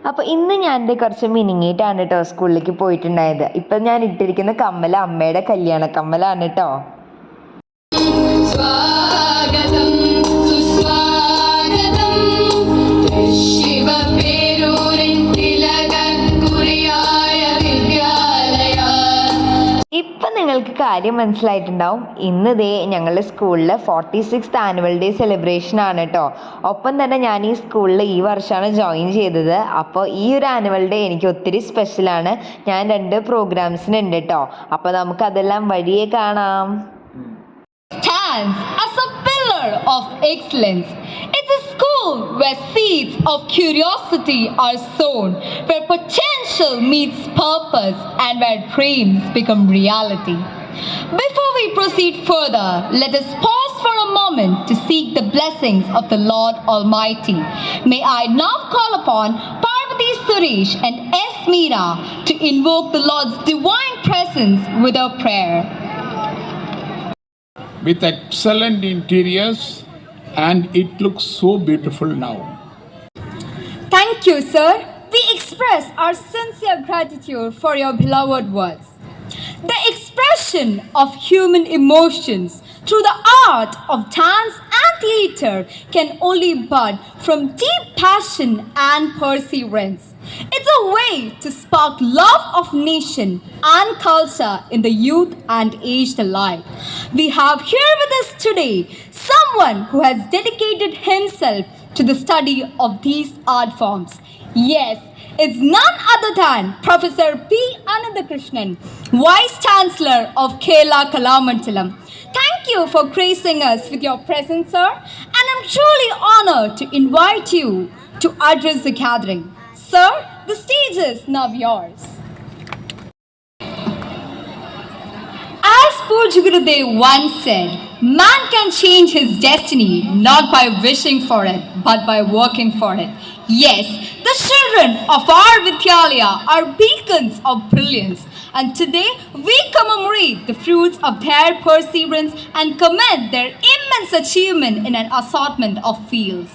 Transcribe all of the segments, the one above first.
അപ്പോൾ ഇന്ന് ഞാൻ എൻ്റെ കുറച്ച് മിനിങ്ങിയിട്ടാണ് കേട്ടോ സ്കൂളിലേക്ക് പോയിട്ടുണ്ടായത്. ഇപ്പം ഞാൻ ഇട്ടിരിക്കുന്ന കമ്മൽ അമ്മയുടെ കല്യാണ കമ്മലാണ് കേട്ടോ. ഇപ്പം നിങ്ങൾക്ക് കാര്യം മനസ്സിലായിട്ടുണ്ടാവും. ഇന്ന് ദേ ഞങ്ങളുടെ സ്കൂളിലെ 46th ആനുവൽ ഡേ സെലിബ്രേഷൻ ആണ് കേട്ടോ. ഒപ്പം തന്നെ ഞാൻ ഈ സ്കൂളിൽ ഈ വർഷമാണ് ജോയിൻ ചെയ്തത്. അപ്പോൾ ഈ ഒരു ആനുവൽ ഡേ എനിക്ക് ഒത്തിരി സ്പെഷ്യലാണ്. ഞാൻ 2 പ്രോഗ്രാംസിനുണ്ട് കേട്ടോ. അപ്പോൾ നമുക്കതെല്ലാം വഴിയേ കാണാം. Stands as a pillar of excellence. It's a school where seeds of curiosity are sown, where potential meets purpose, and where dreams become reality. Before we proceed further, let us pause for a moment to seek the blessings of the Lord Almighty. May I now call upon Parvati Suresh and S. Meera to invoke the Lord's divine presence with a prayer. With excellent interiors, and it looks so beautiful now. Thank you, sir. We express our sincere gratitude for your beloved words. The expression of human emotions through the art of dance and theatre can only bud from deep passion and perseverance. It's a way to spark love of nation and culture in the youth and aged alike. We have here with us today someone who has dedicated himself to the study of these art forms. Yes, it's none other than Professor P. Anandakrishnan, Vice Chancellor of Kerala Kalamandalam. Thank you for gracing us with your presence, sir, and I'm truly honored to invite you to address the gathering. Sir, the stage is now yours. As Pujya Gurudev once said, man can change his destiny not by wishing for it, but by working for it. Yes, the children of our Vidyalaya are beacons of brilliance, and today we commemorate the fruits of their perseverance and commend their immense achievement in an assortment of fields.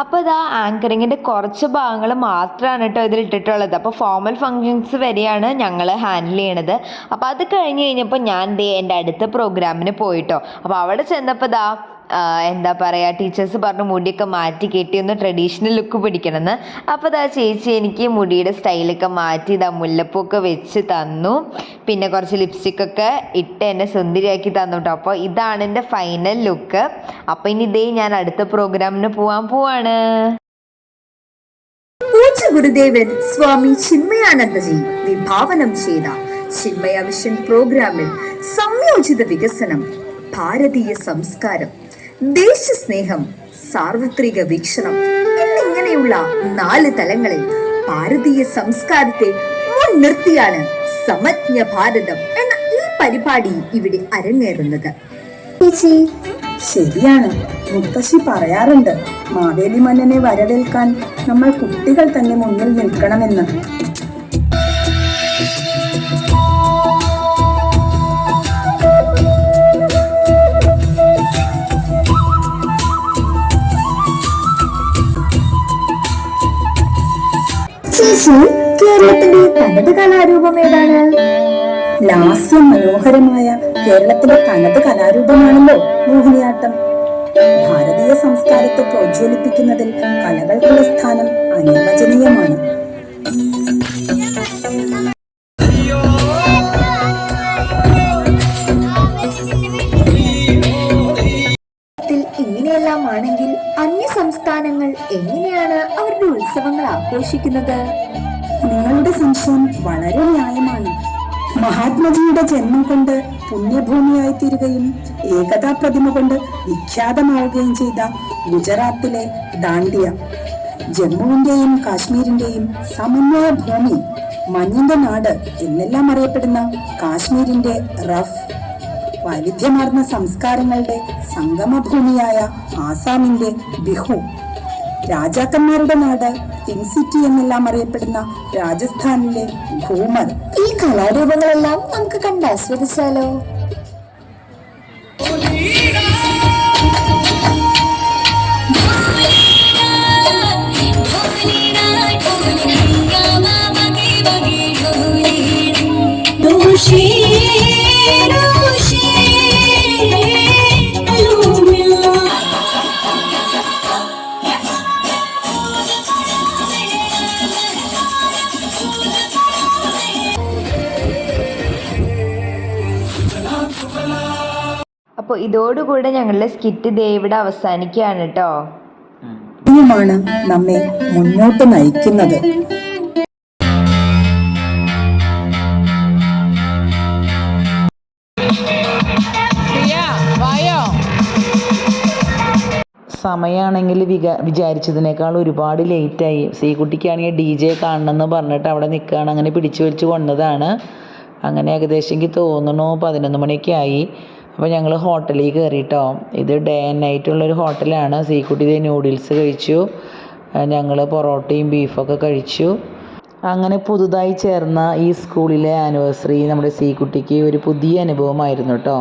അപ്പോൾ ഇതാ ആങ്കറിങ്ങിൻ്റെ കുറച്ച് ഭാഗങ്ങൾ മാത്രമാണ് കേട്ടോ ഇതിൽ ഇട്ടിട്ടുള്ളത്. അപ്പോൾ formal functions വരെയാണ് ഞങ്ങൾ ഹാൻഡിൽ ചെയ്യണത്. അപ്പോൾ അത് കഴിഞ്ഞ് കഴിഞ്ഞപ്പോൾ ഞാൻ എൻ്റെ അടുത്ത പ്രോഗ്രാമിന് പോയിട്ടോ. അപ്പോൾ അവിടെ ചെന്നപ്പോൾ ഇതാ എന്താ പറയുക, ടീച്ചേഴ്സ് പറഞ്ഞു മുടിയൊക്കെ മാറ്റി കെട്ടി ഒന്ന് ട്രഡീഷണൽ ലുക്ക് പിടിക്കണമെന്ന്. അപ്പോൾ ഇതാ ചേച്ചി എനിക്ക് മുടിയുടെ സ്റ്റൈലൊക്കെ മാറ്റി ഇതാ മുല്ലപ്പൂക്കെ വെച്ച് തന്നു. പിന്നെ കുറച്ച് ലിപ്സ്റ്റിക്കൊക്കെ ഇട്ട് എന്നെ സുന്ദരിയാക്കി തന്നു കേട്ടോ. അപ്പോൾ ഇതാണ് എൻ്റെ ഫൈനൽ ലുക്ക്. അപ്പോൾ ഇനി ഇതേ ഞാൻ അടുത്ത പ്രോഗ്രാമിന് പോവാണ്. പൂജ്യ ഗുരുദേവൻ സ്വാമി ചിന്മയാനന്ദജി വിഭാവനം ചെയ്ത ചിന്മയ വിഷൻ പ്രോഗ്രാമിൽ സംയോജിത വികസനം, ഭാരതീയ സംസ്കാരം, ദേശസ്നേഹം, സാർവത്രിക വീക്ഷണം എന്നിങ്ങനെയുള്ള 4 തലങ്ങളിൽ ഭാരതീയ സംസ്കാരത്തെ മുൻനിർത്തിയാണ് സമജ്ഞ ഭാരതം എന്ന ഈ പരിപാടി ഇവിടെ അരങ്ങേറുന്നത്. ശരിയാണ്, മുത്തശ്ശി പറയാറുണ്ട്, മാവേലി മന്നനെ വരവേൽക്കാൻ നമ്മൾ കുട്ടികൾ തന്നെ മുന്നിൽ നിൽക്കണമെന്ന്. കേരളത്തിന്റെ തനത് കലാരൂപം ഏതാണ്? ലാസ്യ മനോഹരമായ കേരളത്തിലെ തനത് കലാരൂപമാണല്ലോ മോഹിനിയാട്ടം. ഭാരതീയ സംസ്കാരത്തെ പ്രോജ്വലിപ്പിക്കുന്നതിൽ കലകൾക്കുള്ള സ്ഥാനം അനിർവചനീയമാണ്. ഇങ്ങനെയെല്ലാം ആണെങ്കിൽ അന്യ സംസ്ഥാനങ്ങൾ എങ്ങനെയാണ് അവരുടെ ഉത്സവങ്ങൾ ആഘോഷിക്കുന്നത്? നിങ്ങളുടെ സംശയം വളരെ ന്യായമാണ്. മഹാത്മജിയുടെ ജന്മം കൊണ്ട് പുണ്യഭൂമിയായി തീരുകയും ഏകതാ പ്രതിമ കൊണ്ട് വിഖ്യാതമാവുകയും ചെയ്ത ഗുജറാത്തിലെ ദാണ്ഡിയ, ജമ്മുവിന്റെയും കാശ്മീരിന്റെയും സമന്വയ ഭൂമി, മഞ്ഞിന്റെ നാട് എന്നെല്ലാം അറിയപ്പെടുന്ന കാശ്മീരിന്റെ റഫ്, വൈവിധ്യമാർന്ന സംസ്കാരങ്ങളുടെ സംഗമഭൂമിയായ ആസാമിന്റെ ബിഹു, രാജാക്കന്മാരുടെ നാട് പിങ്ക് സിറ്റി എന്നെല്ലാം അറിയപ്പെടുന്ന രാജസ്ഥാനിലെ ഘൂമർ. ഈ കലാരൂപങ്ങളെല്ലാം നമുക്ക് കണ്ട് ആസ്വദിച്ചാലോ? Holy അപ്പോൾ ഇതോടുകൂടെ ഞങ്ങളുടെ സ്കിറ്റ് ദേ ഇവിടെ അവസാനിക്കുകയാണ് കേട്ടോ. മാണ് നമ്മെ മുന്നോട്ട് നയിക്കുന്നത്. സമയമാണെങ്കിൽ വിചാരിച്ചതിനേക്കാൾ ഒരുപാട് ലേറ്റായി. സീക്കുട്ടിക്കാണെങ്കിൽ DJ കാണണമെന്ന് പറഞ്ഞിട്ട് അവിടെ നിൽക്കുകയാണ്. അങ്ങനെ പിടിച്ചു വലിച്ച് കൊണ്ടതാണ്. അങ്ങനെ ഏകദേശം എനിക്ക് തോന്നുന്നു 11 മണിയൊക്കെ ആയി. അപ്പോൾ ഞങ്ങൾ ഹോട്ടലിൽ കയറിയിട്ടോ. ഇത് ഡേ ആൻഡ് നൈറ്റുള്ളൊരു ഹോട്ടലാണ്. സീക്കുട്ടി ഇതേ നൂഡിൽസ് കഴിച്ചു, ഞങ്ങൾ പൊറോട്ടയും ബീഫൊക്കെ കഴിച്ചു. അങ്ങനെ പുതുതായി ചേർന്ന ഈ സ്കൂളിലെ ആനിവേഴ്സറി നമ്മുടെ സീക്കുട്ടിക്ക് ഒരു പുതിയ അനുഭവമായിരുന്നു കേട്ടോ.